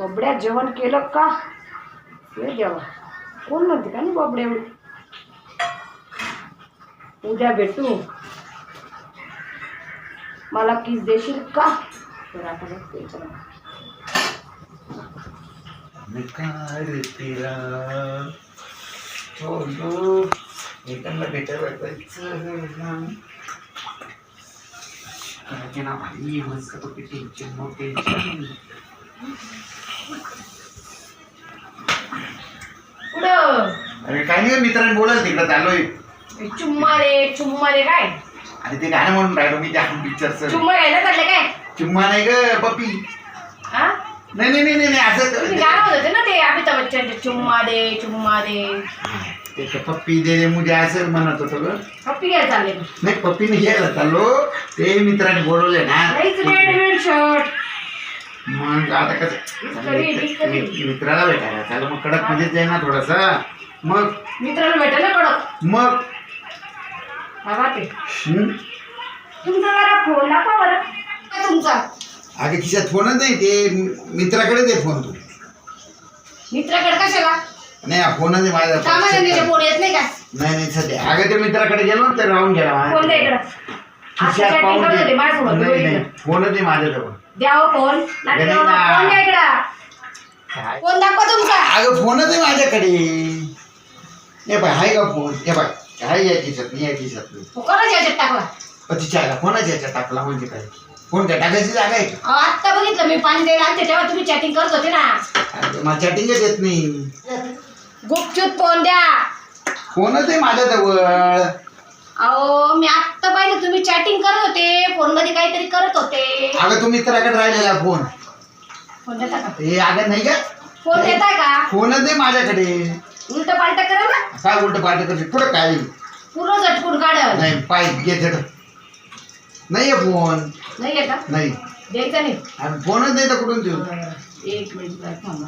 बबड्या जेवण केलं का? हे देवा, कोण म्हणते का नाही बबड्या? उद्या भेटू, मला किस देशील का? तर आता बघते एकदा भेटायला जायचं ना भाई. मस्त तो टेन्शन नो टेन्शन. पुढं अरे काय नाही मित्रांनी बोलायला तिकडे चाललोय. चुम्मा रे काय? अरे ते गाणं म्हणून राहिलो मी त्या पिक्चरचं. चुम्मा घ्यायला चालले काय? चुम्मा नाही ग पप्पी. हा नाही नाही नाही नाही असं तुम्ही गाणं म्हणत होते ना ते अमिताभ बच्चनचे चुम्मा दे. ते पप्पी दे मुझे असं म्हणत होतो ग. पप्पी घ्यायला चालले? नाही पप्पी नाही घ्यायला चाललो. ते मित्राने बोलवले ना. Readymade shirt. मग आता कसं मित्राला भेटायला चालू. मग कडक मध्येच जाईल ना थोडासा. मग मित्राला भेटायला कडक. मग बाबा ते तुमचा जरा फोन दाखवा बरं. तुमचा अगं खिशात फोनच नाही. ते मित्राकडेच आहे फोन. तू मित्राकडे कशाला? नाही फोनच आहे माझा. कामाला फोन येत नाही का? नाही सध्या. अगं ते मित्राकडे गेलो तर राहून गेला. फोन द्या इकडं. खिशात पाहून दे. माझ्यासोबत फोनच आहे माझ्याजवळ. द्यावं फोन. फोन द्या इकडं. फोन दाखवा तुमचा. अगं फोनच आहे माझ्याकडे. हे बाय आहे का फोन? हे बाय आहे या खिशात नाही. या खिशात नाही. कोणाच्या याच्यात टाकला? तिच्या कोणाच्या याच्यात टाकला म्हणजे काय? फोन काय टाकायची जागा आहे का? आत्ता बघितलं मी पाणी द्यायला आलते तेव्हा तुम्ही चॅटिंग करत होते ना. मला चॅटिंगच येत नाही. गुपचूप फोन द्या. फोनच आहे माझ्याजवळ. अहो मी आत्ता पाहिलं तुम्ही चॅटिंग करत होते. फोन मध्ये काहीतरी करत होते. अगं तू मित्राकडे राहिलेला फोन. फोन देता का? हे अगं नाही का? फोन देताय का? फोनच आहे माझ्याकडे. उलट पालट करा ना. काय उलट पालट करते पुढं काय? पूर्ण झटकून काढ. नाही पाय घेत नाहीये फोन. नाहीये का? नाही द्यायचा नाही. आणि फोनच नाही तर कुठून देऊ? एक मिनिट थांबा.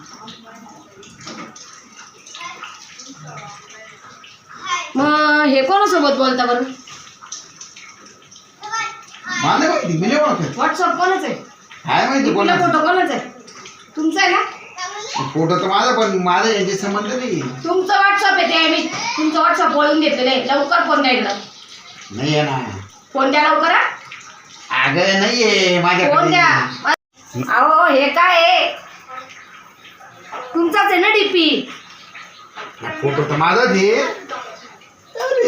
मग हे कोणासोबत बोलता बरं? मला माहिती मी ओळखत. व्हॉट्सअप कोणाच आहे? काय माहिती तुला कोणाचा फोटो कोणाचा आहे? तुमचा आहे ना? फोटो तर माझा पण माझा याचे संबंध नाही. तुमचं व्हॉट्सअप आहे. मी तुमचं व्हॉट्सअप बोलून घेतलेलं आहे. लवकर फोन द्या इकडं. नाही आहे ना. फोन द्या लवकर. अगं नाहीये फोन माझ्याकडे. द्या. अहो हे काय आहे? तुमचाच आहे ना डीपी? फोटो तर माझाच आहे.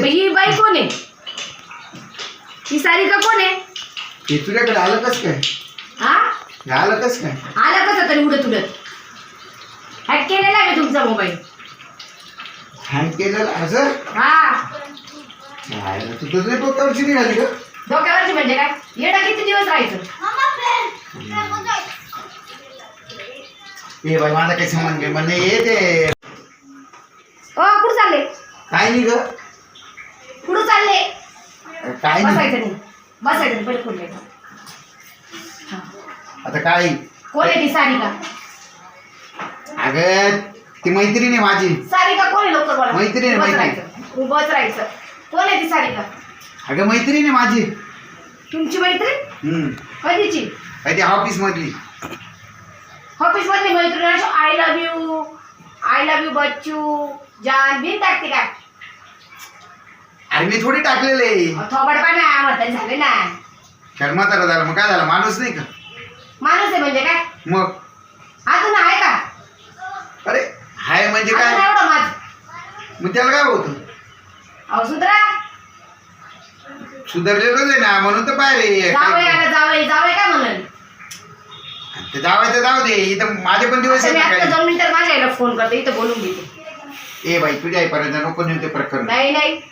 ही बाई कोण आहे? ही सारिका कोण आहे? ते तुझ्याकडे आलं कस काय? हा आलं कस काय? आला कसं तरी उडत हॅक केलेला आहे तुमचा मोबाईल. हँग केलेलं असं? हा तू तुझं डोक्यावरची निघाली का? डोक्यावरची म्हणजे काय? येडा किती दिवस राहायचं? ए बाई माझा काही संबंध घे म्हणजे येते. कुठं चालले? काय नाही ग. कुठं चालले? काय नाही. बसायचं नाही. बसायचं नाही. पहिले फोन द्यायचा. आता काय? कोण आहे ती सारिका? अगं ती मैत्रीण आहे माझी. सारिका कोण आहे? लवकर बोला. मैत्रीण आहे, उभंच मैत्रीण. राहायचं. उभंच राहायचं. कोण आहे ती सारिका? अगं मैत्रीण आहे माझी. तुमची मैत्रीण? कधीची? काय ती ऑफिस मधली. ऑफिस मधली मैत्रीण? आय लव्ह यू बच्चू जान बिन टाकते का? अरे मी थोडी टाकलेले. थोबड पाना म्हटलं झाले ना. शर्मातारा झाला मग काय झालं? माणूस नाही का? माणूस आहे म्हणजे काय? मग अजून आहे का? अरे हाय म्हणजे अजून काय? एवढं माझं. मग त्याला काय होतं? अहो सुधरा. सुधारलेलोच आहे ना म्हणून तर बाहेर जावई काय म्हणून? ते जावायचं जाऊ दे. इथं माझे पण दिवस मी आता आहेत. 2 मिनिटात माझ्या आईला फोन करते. इथं बोलून घेते. ए बाई तुझ्या आईपर्यंत नको नेऊ ते प्रकरण. नाही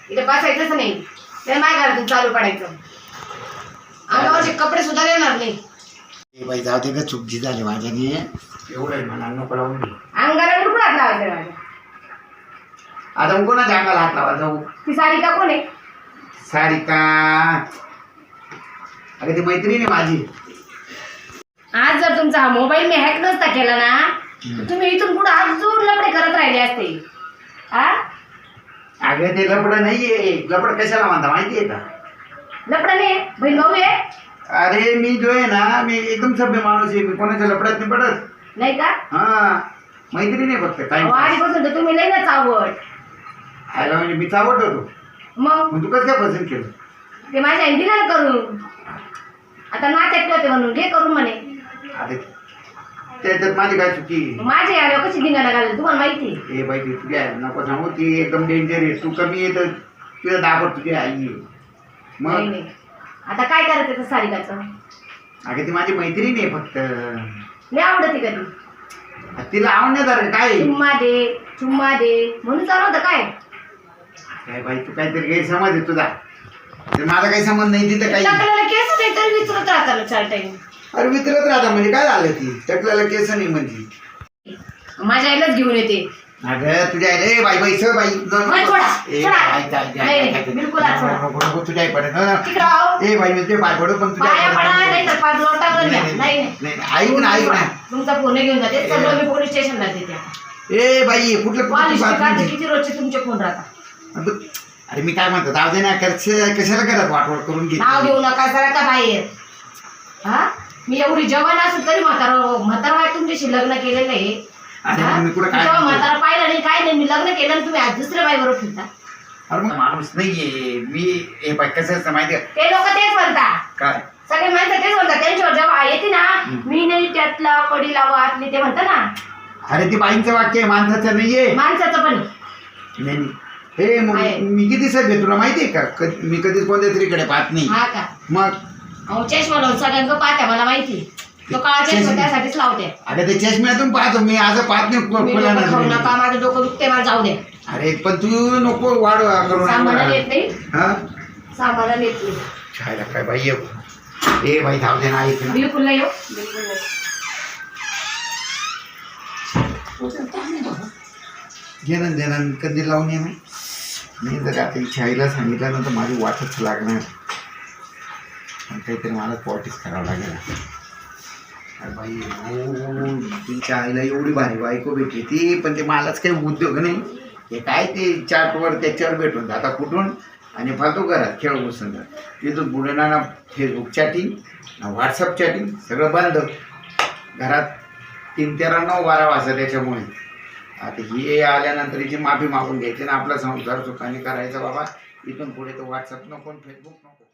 इथं बसायचंच नाही. तर माझ्या घरातून चालू पडायचं. अंगावरचे कपडे सुद्धा देणार नाही. ए बाई जाऊ दे ग. चूक जी झाली माझ्याने. एवढं म्हणा नको लावून दे. अंगाला बिलकुल हात लावायचं माझ्या. आता मग कोणाच्या अंगाला हात लावा जाऊ? ती सारिका कोण आहे? सारिका अगं ती मैत्रीण आहे माझी. आज जर तुमचा हा मोबाईल मी हॅक नसता केला ना तर तुम्ही इथून पुढे अजून लपडे करत राहिले असते. अगं ते लपड नाहीये. लपड कशाला म्हणता माहितीये का? लपडा नाही बहीण भाऊ आहे. अरे मी जो आहे ना मी एकदम सभ्य माणूस आहे. मी कोणाच्या लपड्यात नाही पडत. नाही का हा मैत्रीण आहे फक्त काही आधीपासून तर तुम्ही लई ना चावट. आयला म्हणजे मी चावट होतो मग तू कसं काय पसंत केलं ते माझ्या आईने दिलं ना करून. आता नात्यात होते म्हणून घे करून म्हणे. अरे त्याच्यात माझी काय चुकी माझे आल्यावर कशी धिंगाणा घालली तुम्हाला माहिती. ए बाई ती तुझी आहे नको सांगू ती एकदम डेंजर आहे तू कमी आहे तर तुझ्या दाबत तुझी आई आहे नाही मग नाही. आता काय करायचं त्या सारिकाचं. अगं ती माझी मैत्रीण आहे फक्त लय आवडते कधी. तिला आवडण्यासारखं काय आहे? चुम्मा दे म्हणून चालू होतं काय. काय बाई तू काहीतरी गैरसमज आहे तुझा तर माझा काही संबंध नाही तिथं काही टाकलेला केस नाही तरी विचारत राहताना 4 टाइम. अरे विचारत राहता म्हणजे काय झालं ती टकल्याला केस नाही म्हणजे माझ्या आईलाच घेऊन येते. अगं तुझ्या आईला ए बाई बाई सर बाई नाही, सोडा, ए, सोडा. आई, आई, आई, नाही, आई, नाही, आई, बिलकुल आज सोडा. नको, नको, तुझ्या आई पडे तिकडं आहो. ए बाई मी तुझे पाय पडू पण तुझ्या पाया आई पडा पडे. नाही तर पाच लोटावर घ्या. नाही, नाही नाही, नाही, ऐक ना ऐक ना तुमचा फोन घेऊन जाते सगळं मी पोलीस स्टेशनला देते. ए बाई कुठलं पोलीस कुठली बातमी स्टेशनला किती रोजचे तुमचे फोन राहतात. अरे मी काय म्हणतो जाऊ दे ना कशाला करत वाटवट करून नाव घे घेऊ नका जरा का बाहेर. हा मी एवढी जवान असून तरी म्हातारा बाय तुमच्याशी लग्न केलेलं आहे. अरे हा? मग मी कुठं काय जेव्हा म्हणतो? म्हातारा पाहिलं नाही काय नाही मी लग्न केलं आणि तुम्ही आज दुसऱ्या बाईबरोबर फिरता. अरे मग माणूस नाहीये मी हे बाई कसं असतं माहिती आहे ते लोक तेच म्हणतात. काय सगळे माणसं तेच म्हणतात त्यांच्यावर जेव्हा येते ना मी नाही त्यातला कडी लावा आतली ते म्हणतात ना. अरे ती बाईंचं वाक्य आहे माणसाचं नाहीये माणसाचं पण नाही नाही. हे मग आहे. मी किती सभ्य तुला माहिती आहे का मी कधीच कोणत्या तरीकडे पाहत नाही हा का मग अहो चष्मा लावून सगळ्यांना पाहत्या मला माहिती. तो काळा चष्मा त्यासाठीच लावते. अरे ते चष्म्यातून पाहतो मी आज पाहत नाही मी खुला डोकं खाऊ नजरेने. नका माझं डोकं दुखते मला जाऊ द्या. अरे पण तू नको वाढ करून सामानाला येत नाही हा सामानाला येत नाही. छायला काय बाई ए बाई धाव दे ना ऐक ना बिलकुल नाही हो बिलकुल नाही. घेणं देणं कधी लावून ये ना मी जर आता इच्छा आईला सांगितलं ना तर माझी वाटच लागणार पण काहीतरी मला पॉटीच करावं लागेल. अरे बाई हो तिच्या आईला एवढी भारी बायको भेटली ती पण ते मलाच काही उद्योग नाही हे काय ते चाटवर त्याच्यावर भेटून आता कुठून आणि फालतू घरात खेळ बसून तिथून पुढे ना फेसबुक चॅटिंग ना व्हॉट्सअप चॅटिंग सगळं बंद घरात 3, 13, 9, 12 वाजता त्याच्यामुळे आता हे आल्यानंतर हिची माफी मागून घ्यायची ना आपला संसार सुखाने करायचा बाबा इथून पुढे तर व्हॉट्सअप नको फेसबुक नको.